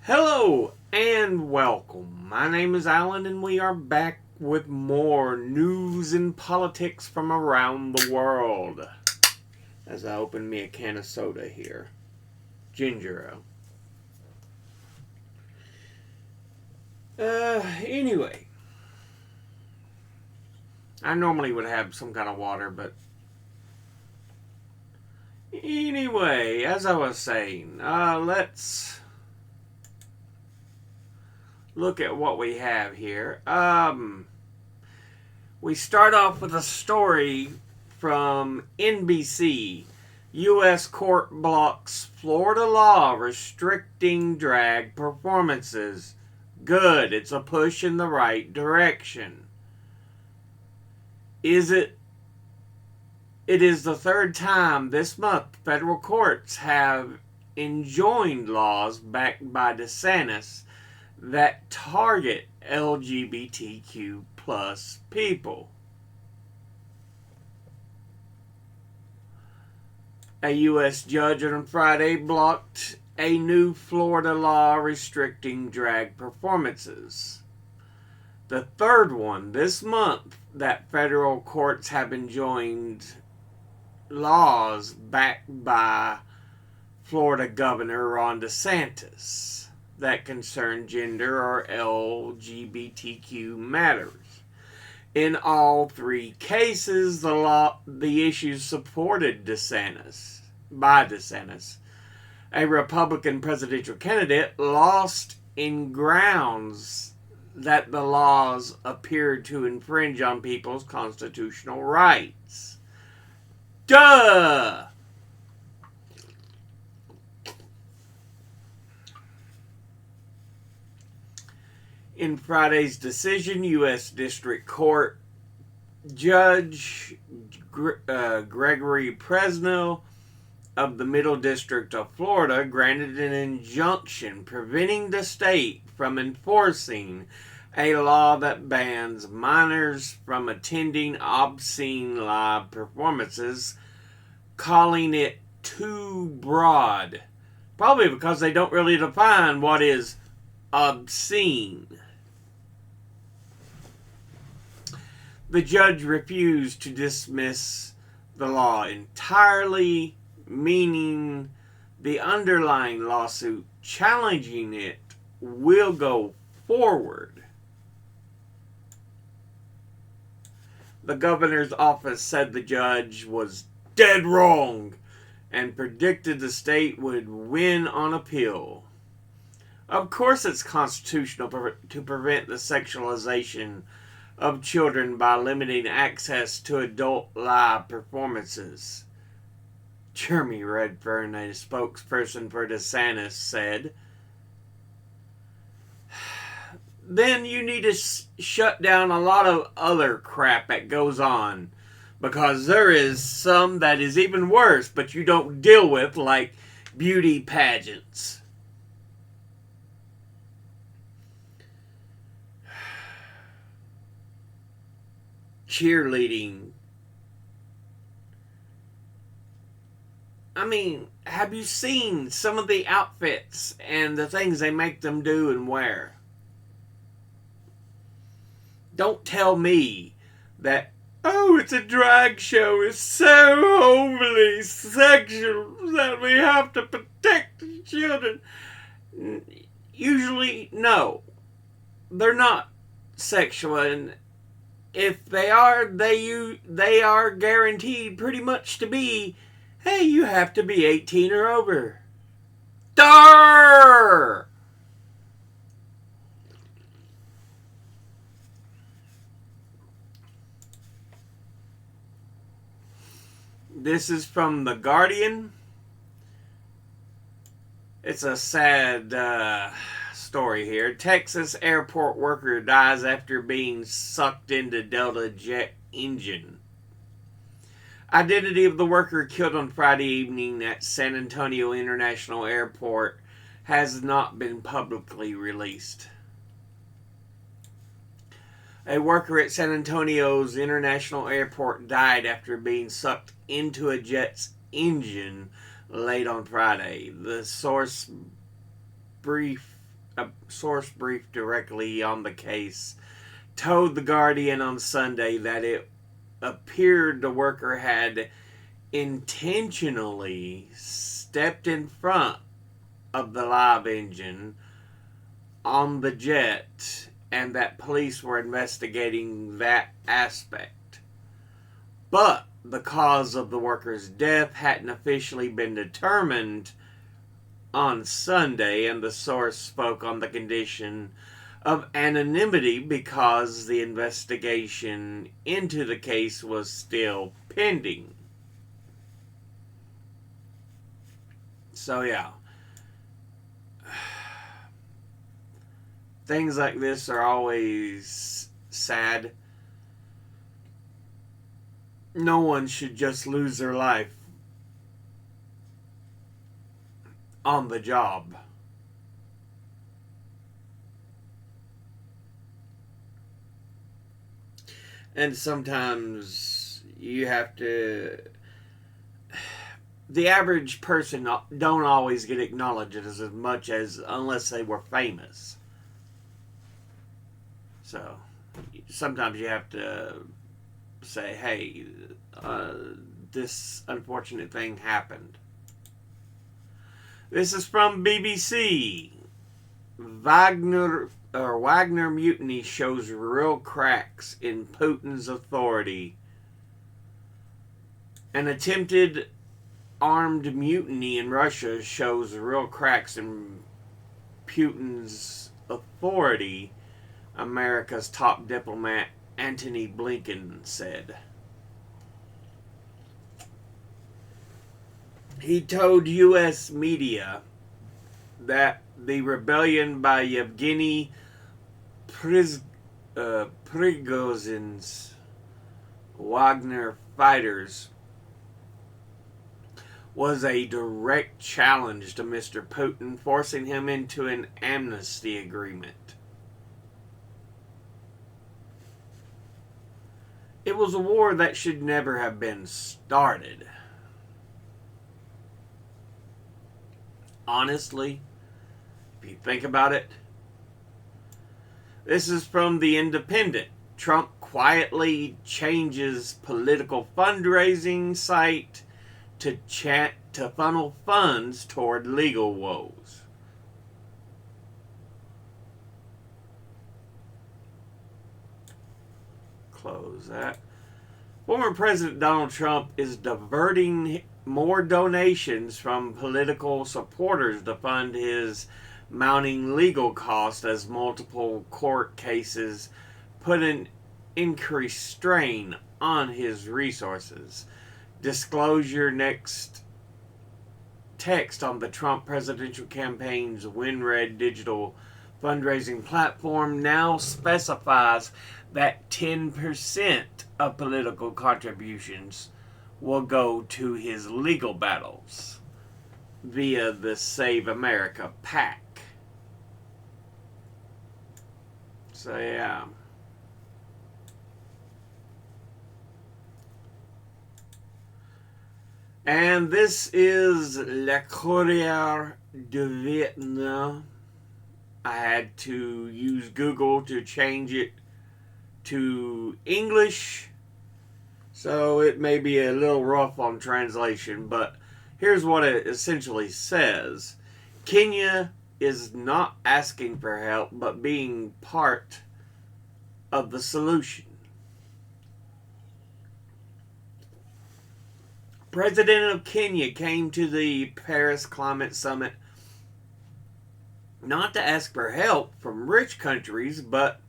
Hello and welcome. My name is Alan, and we are back with more news and politics from around the world. As I open me a can of soda here, ginger ale. Anyway, I normally would have some kind of water, but anyway, as I was saying, let's look at what we have here. We start off with a story from NBC. U.S. court blocks Florida law restricting drag performances. Good, it's a push in the right direction. It is the third time this month federal courts have enjoined laws backed by DeSantis that target LGBTQ plus people. A U.S. judge on Friday blocked a new Florida law restricting drag performances. The third one this month that federal courts have enjoined laws backed by Florida Governor Ron DeSantis that concern gender or LGBTQ matters. In all three cases, the issues supported by DeSantis. A Republican presidential candidate lost in grounds that the laws appeared to infringe on people's constitutional rights. Duh! In Friday's decision, U.S. District Court Judge Gregory Presnell of the Middle District of Florida granted an injunction preventing the state from enforcing a law that bans minors from attending obscene live performances, calling it too broad. Probably because they don't really define what is obscene. The judge refused to dismiss the law entirely, meaning the underlying lawsuit challenging it will go forward. The governor's office said the judge was dead wrong and predicted the state would win on appeal. Of course it's constitutional to prevent the sexualization of children by limiting access to adult live performances. Jeremy Redfern, a spokesperson for DeSantis, said. Then you need to shut down a lot of other crap that goes on, because there is some that is even worse, but you don't deal with, like beauty pageants. Cheerleading. I mean, have you seen some of the outfits and the things they make them do and wear? Don't tell me that, oh, it's a drag show, it's so overly sexual that we have to protect the children. Usually, no. They're not sexual, and if they are, they are guaranteed pretty much to be, hey, you have to be 18 or over. Darr! This is from The Guardian. It's a sad story here. Texas airport worker dies after being sucked into Delta jet engine. Identity of the worker killed on Friday evening at San Antonio International Airport has not been publicly released. A worker at San Antonio's International Airport died after being sucked into a jet's engine late on Friday. The source briefed a source briefed directly on the case told The Guardian on Sunday that it appeared the worker had intentionally stepped in front of the live engine on the jet and that police were investigating that aspect. But the cause of the worker's death hadn't officially been determined on Sunday, and the source spoke on the condition of anonymity because the investigation into the case was still pending. So, yeah. Things like this are always sad. No one should just lose their life on the job. And sometimes you have to. The average person don't always get acknowledged as much as unless they were famous. So sometimes you have to say, hey, this unfortunate thing happened. This is from BBC. Wagner mutiny shows real cracks in Putin's authority. An attempted armed mutiny in Russia shows real cracks in Putin's authority, America's top diplomat Antony Blinken said. He told U.S. media that the rebellion by Yevgeny Prigozhin's Wagner fighters was a direct challenge to Mr. Putin, forcing him into an amnesty agreement. It was a war that should never have been started. Honestly, if you think about it, this is from The Independent. Trump quietly changes political fundraising site to funnel funds toward legal woes. Close that. Former President Donald Trump is diverting more donations from political supporters to fund his mounting legal costs as multiple court cases put an increased strain on his resources. Disclosure next text on the Trump presidential campaign's WinRed digital fundraising platform now specifies that 10% of political contributions will go to his legal battles via the Save America PAC. So, yeah. And this is Le Courrier de Vietnam. I had to use Google to change it to English, so it may be a little rough on translation, but here's what it essentially says. Kenya is not asking for help, but being part of the solution. President of Kenya came to the Paris Climate Summit not to ask for help from rich countries, but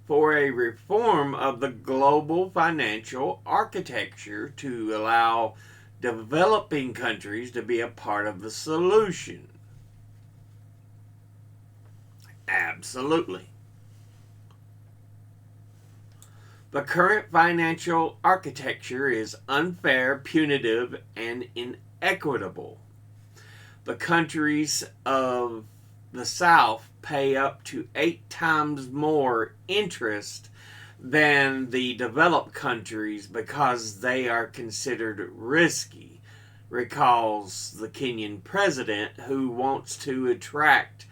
for a reform of the global financial architecture to allow developing countries to be a part of the solution. Absolutely. The current financial architecture is unfair, punitive, and inequitable. The countries of the South pay up to 8 times more interest than the developed countries because they are considered risky, recalls the Kenyan president, who wants to attract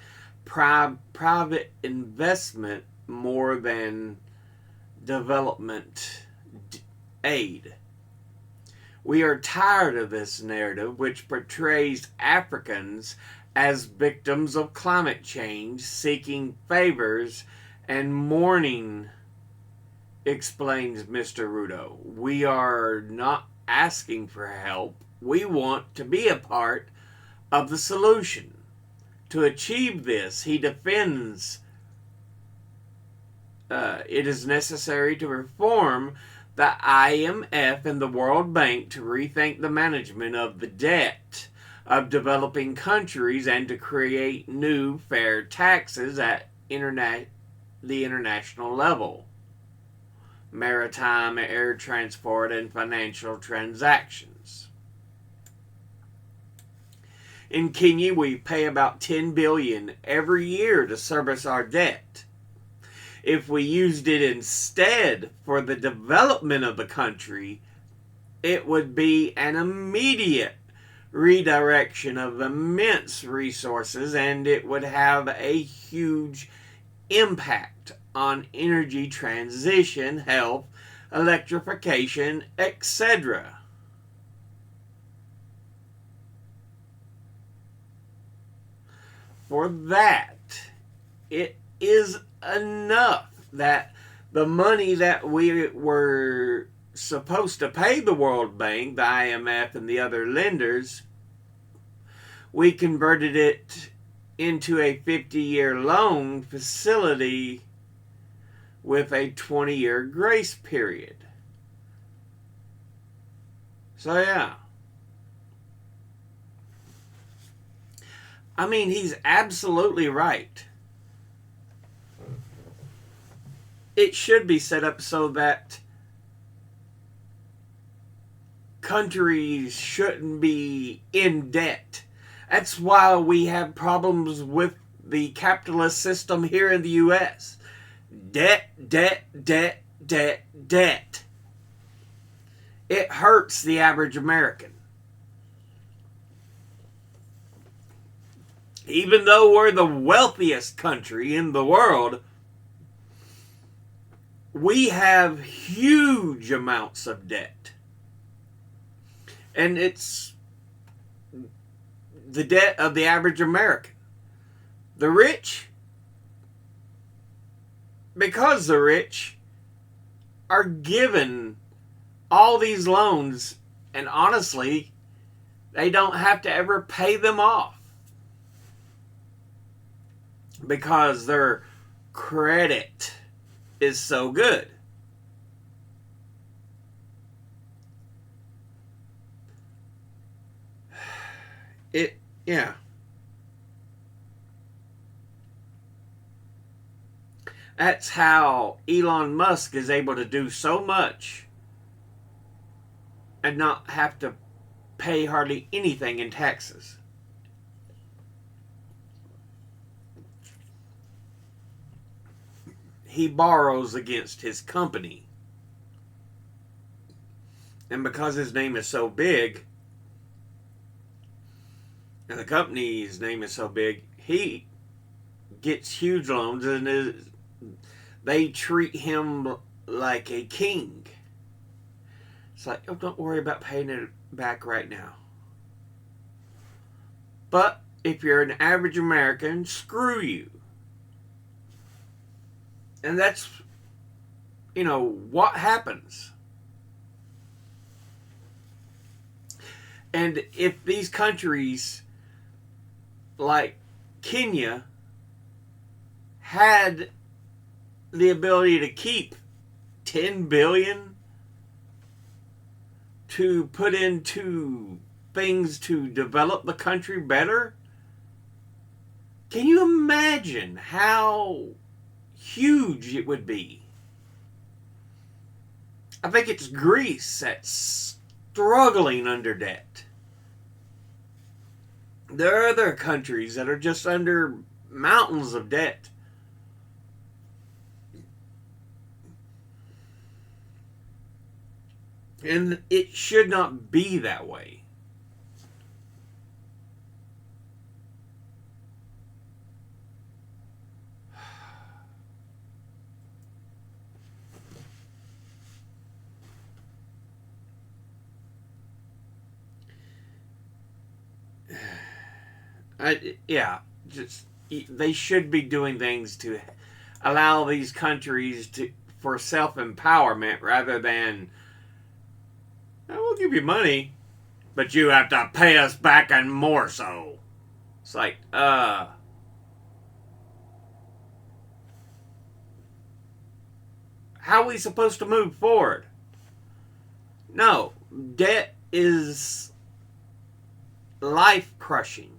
private investment more than development aid. We are tired of this narrative, which portrays Africans as victims of climate change, seeking favors and mourning, explains Mr. Rudo. We are not asking for help. We want to be a part of the solution. To achieve this, he defends it is necessary to reform the IMF and the World Bank to rethink the management of the debt of developing countries and to create new fair taxes at the international level, maritime, air transport, and financial transactions. In Kenya, we pay about $10 billion every year to service our debt. If we used it instead for the development of the country, it would be an immediate redirection of immense resources, and it would have a huge impact on energy transition, health, electrification, etc. For that, it is enough that the money that we were supposed to pay the World Bank, the IMF, and the other lenders, we converted it into a 50-year loan facility with a 20-year grace period. So, yeah. I mean, he's absolutely right. It should be set up so that countries shouldn't be in debt. That's why we have problems with the capitalist system here in the U.S. Debt, debt, debt, debt, debt. It hurts the average American. Even though we're the wealthiest country in the world, we have huge amounts of debt. And it's the debt of the average American. The rich, because the rich are given all these loans, and honestly, they don't have to ever pay them off because their credit is so good. Yeah. That's how Elon Musk is able to do so much and not have to pay hardly anything in taxes. He borrows against his company. And because his name is so big, and the company's name is so big, he gets huge loans, and they treat him like a king. It's like, oh, don't worry about paying it back right now. But if you're an average American, screw you. And that's, what happens. And if these countries like Kenya had the ability to keep $10 billion to put into things to develop the country better, can you imagine how huge it would be? I think it's Greece that's struggling under debt. There are other countries that are just under mountains of debt. And it should not be that way. Yeah, just they should be doing things to allow these countries to for self empowerment rather than we'll give you money, but you have to pay us back and more so. It's like, how are we supposed to move forward? No, debt is life crushing.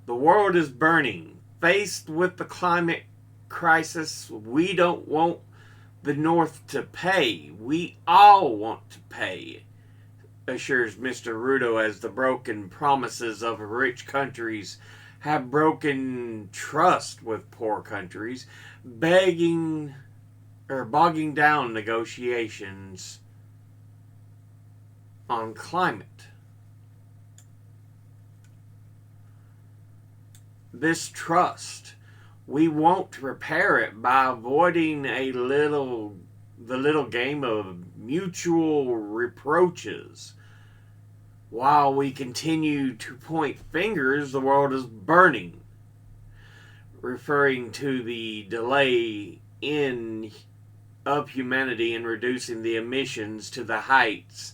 The world is burning. Faced with the climate crisis, we don't want the North to pay. We all want to pay, assures Mr. Ruto, as the broken promises of rich countries have broken trust with poor countries, bogging down negotiations on climate. This trust, we won't repair it by avoiding the little game of mutual reproaches. While we continue to point fingers, the world is burning, referring to the delay of humanity in reducing the emissions to the heights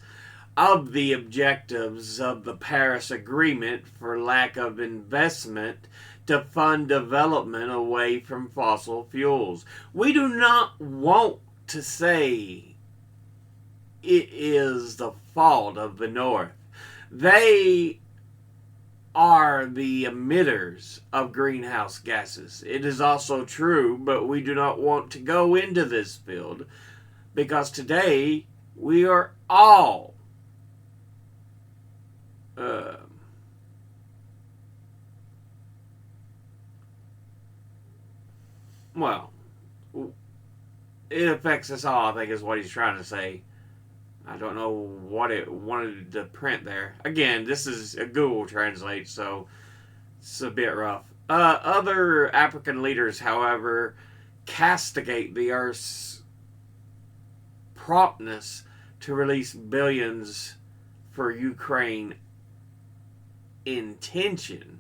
of the objectives of the Paris Agreement for lack of investment to fund development away from fossil fuels. We do not want to say it is the fault of the North. They are the emitters of greenhouse gases. It is also true, but we do not want to go into this field because today we are all well, it affects us all, I think is what he's trying to say. I don't know what it wanted to print there. Again, this is a Google Translate, so it's a bit rough. Other African leaders, however, castigate the Earth's promptness to release billions for Ukraine intention.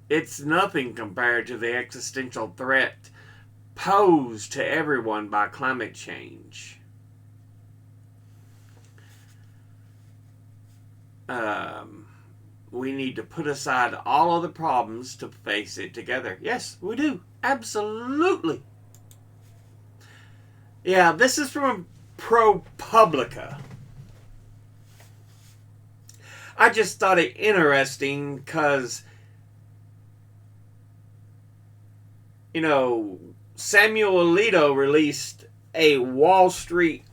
It's nothing compared to the existential threat posed to everyone by climate change. We need to put aside all other problems to face it together. Yes, we do. Absolutely. Yeah, this is from ProPublica. I just thought it interesting because, Samuel Alito released a Wall Street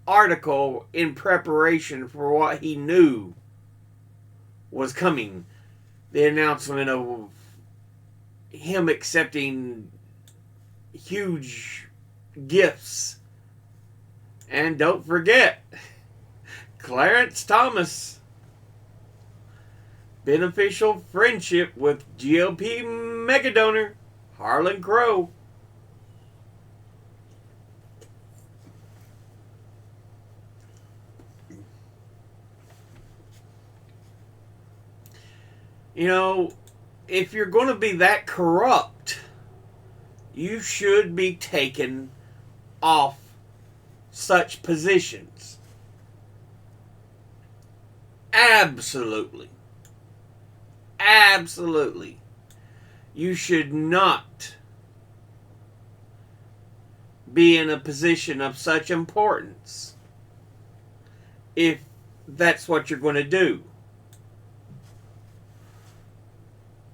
article in preparation for what he knew was coming. The announcement of him accepting huge gifts. And don't forget, Clarence Thomas. Beneficial friendship with GOP megadonor Harlan Crow. If you're going to be that corrupt, you should be taken off such positions. Absolutely. Absolutely. You should not be in a position of such importance if that's what you're going to do.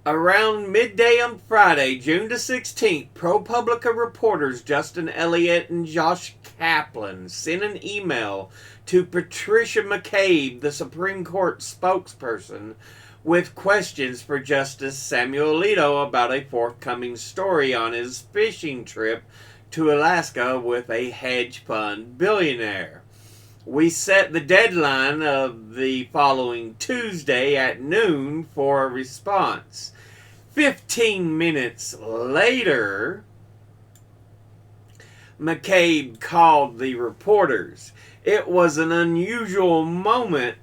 Around midday on Friday, June the 16th, ProPublica reporters Justin Elliott and Josh Kaplan sent an email to Patricia McCabe, the Supreme Court spokesperson, with questions for Justice Samuel Alito about a forthcoming story on his fishing trip to Alaska with a hedge fund billionaire. We set the deadline of the following Tuesday at noon for a response. 15 minutes later, McCabe called the reporters. It was an unusual moment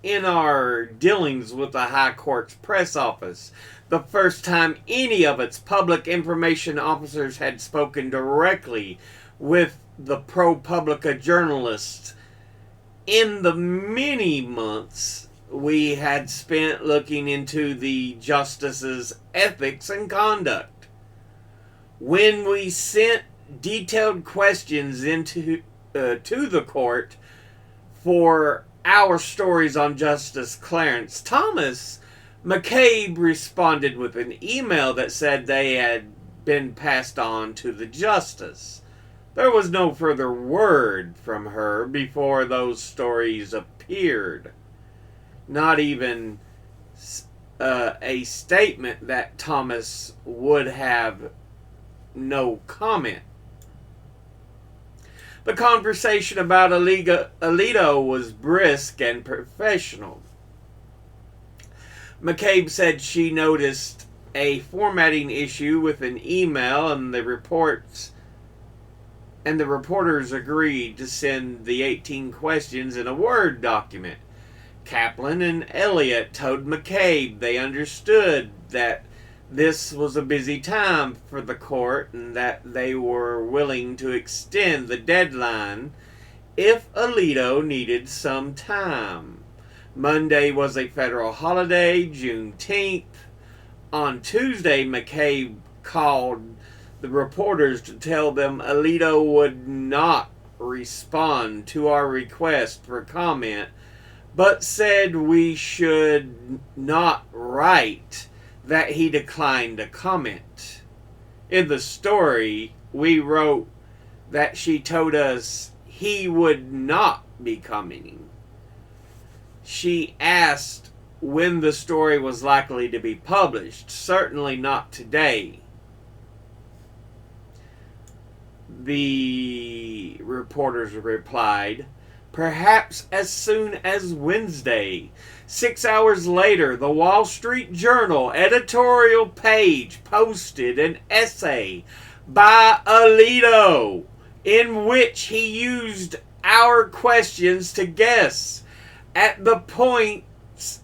in our dealings with the High Court's press office, the first time any of its public information officers had spoken directly with the ProPublica journalists in the many months we had spent looking into the justice's ethics and conduct. When we sent detailed questions into to the court for our stories on Justice Clarence Thomas, McCabe responded with an email that said they had been passed on to the justice. There was no further word from her before those stories appeared. Not even a statement that Thomas would have no comment. The conversation about Alito was brisk and professional. McCabe said she noticed a formatting issue with an email, and the reporters agreed to send the 18 questions in a Word document. Kaplan and Elliott told McCabe they understood that this was a busy time for the court and that they were willing to extend the deadline if Alito needed some time. Monday was a federal holiday, Juneteenth. On Tuesday, McCabe called the reporters to tell them Alito would not respond to our request for comment, but said we should not write that he declined to comment. In the story, we wrote that she told us he would not be commenting. She asked when the story was likely to be published. Certainly not today. The reporters replied, perhaps as soon as Wednesday. 6 hours later, the Wall Street Journal editorial page posted an essay by Alito in which he used our questions to guess at the points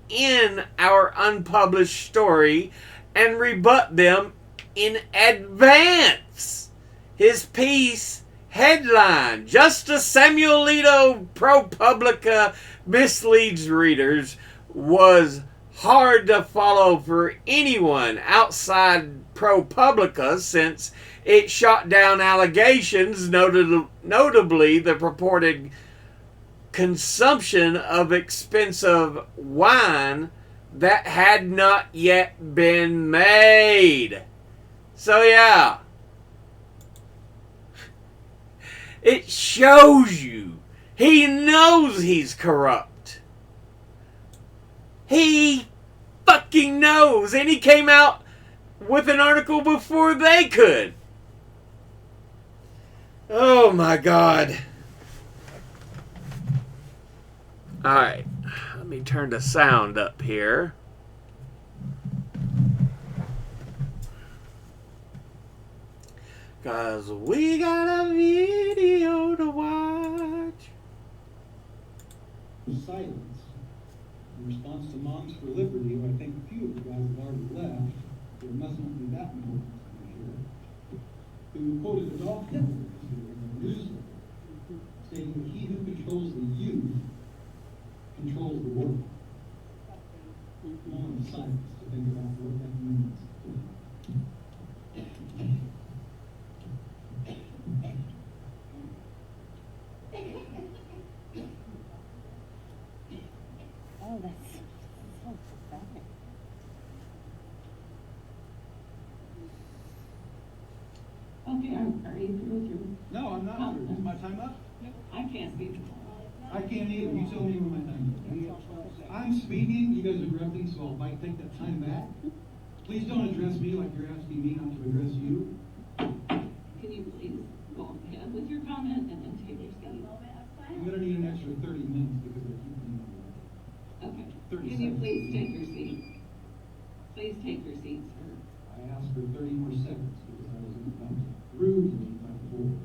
in our unpublished story and rebut them in advance. His piece headline, Justice Samuel Alito ProPublica misleads readers, was hard to follow for anyone outside ProPublica since it shot down allegations, notably the purported consumption of expensive wine that had not yet been made. So yeah, it shows you he knows he's corrupt. He fucking knows, and he came out with an article before they could. Oh my God. Alright, let me turn the sound up here. Cause we got a video to watch. Silence. In response to Moms for Liberty, who I think a few of the guys have already left, there must not be that many here, who quoted Adolf Hitler in the newsletter, stating that he who controls the youth controls the world. A moment of silence to think about what that means. Oh, that's so pathetic. Okay, are you through with your? No, I'm not. Is my time up? I can't speak. I can't either. You tell me when my time is. I'm speaking, you guys are interrupting, so I'll take that time back. Please don't address me like you're asking me not to address you. Can you please go ahead with your comment and then take your seat? I'm gonna need an extra 30 minutes because I keep thinking Okay. 30 Can you seconds. please take your seat? Please take your seat, sir. I asked for 30 more seconds because I was interrupted rudely by the board.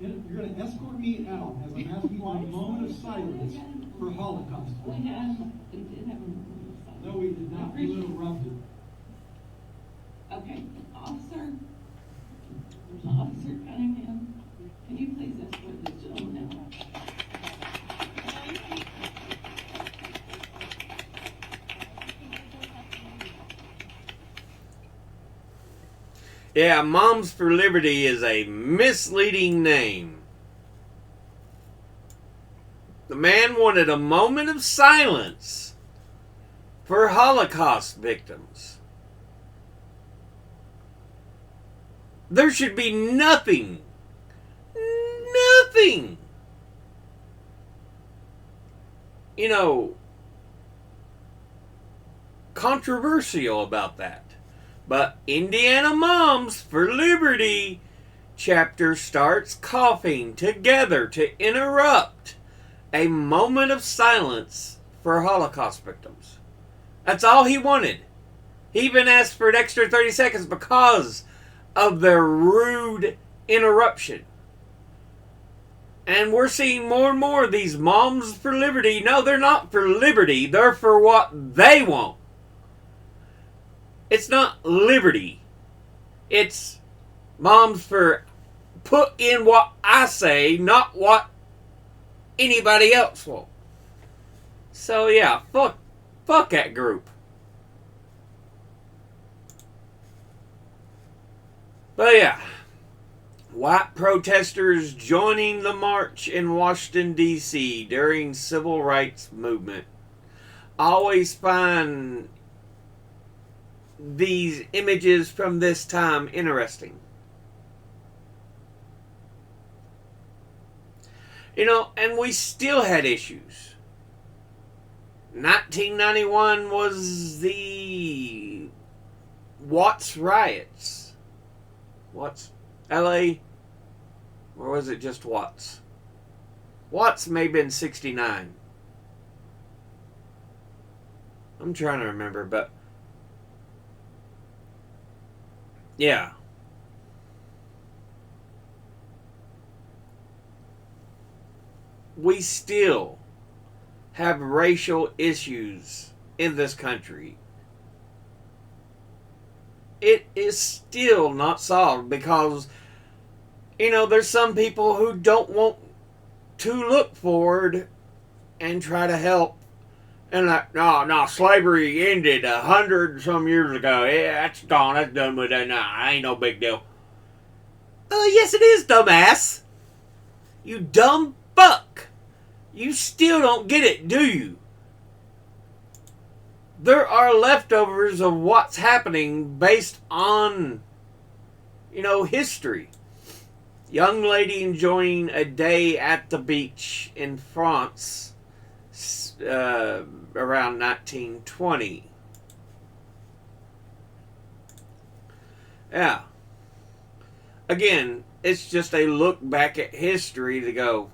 You're going to escort me out as I'm asking for a moment of silence for Holocaust. We did have a moment of silence. No, we did not. You interrupted. Okay, Officer Cunningham, can you please escort this gentleman out? Yeah, Moms for Liberty is a misleading name. The man wanted a moment of silence for Holocaust victims. There should be nothing controversial about that. But Indiana Moms for Liberty chapter starts coughing together to interrupt a moment of silence for Holocaust victims. That's all he wanted. He even asked for an extra 30 seconds because of their rude interruption. And we're seeing more and more of these Moms for Liberty. No, they're not for liberty. They're for what they want. It's not liberty. It's Moms for put in what I say, not what anybody else wants. So yeah, fuck that group. But yeah, white protesters joining the march in Washington, D.C. during civil rights movement. I always find these images from this time interesting. And we still had issues. 1991 was the Watts riots. Watts? L.A.? Or was it just Watts? Watts may have been 69. I'm trying to remember, but yeah. We still have racial issues in this country. It is still not solved because, there's some people who don't want to look forward and try to help. And like, no, slavery ended 100 some years ago. Yeah, that's gone. That's done with that. Nah, ain't no big deal. Yes it is, dumbass. You dumb fuck. You still don't get it, do you? There are leftovers of what's happening based on, history. Young lady enjoying a day at the beach in France around 1920. Yeah. Again, it's just a look back at history to go,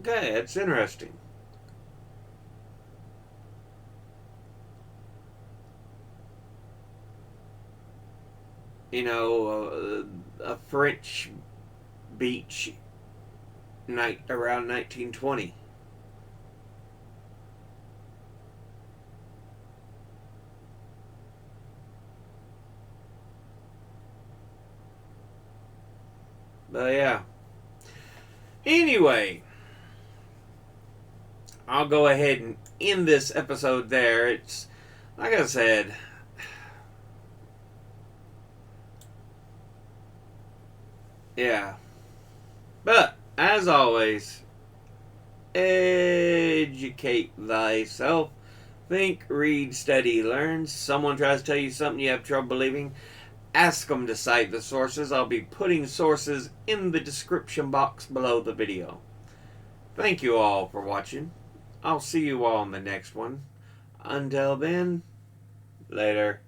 okay, it's interesting. A French beach night around 1920. But yeah. Anyway, I'll go ahead and end this episode there. It's, like I said, yeah. But, as always, educate thyself. Think, read, study, learn. Someone tries to tell you something you have trouble believing. Ask them to cite the sources. I'll be putting sources in the description box below the video. Thank you all for watching. I'll see you all in the next one. Until then, later.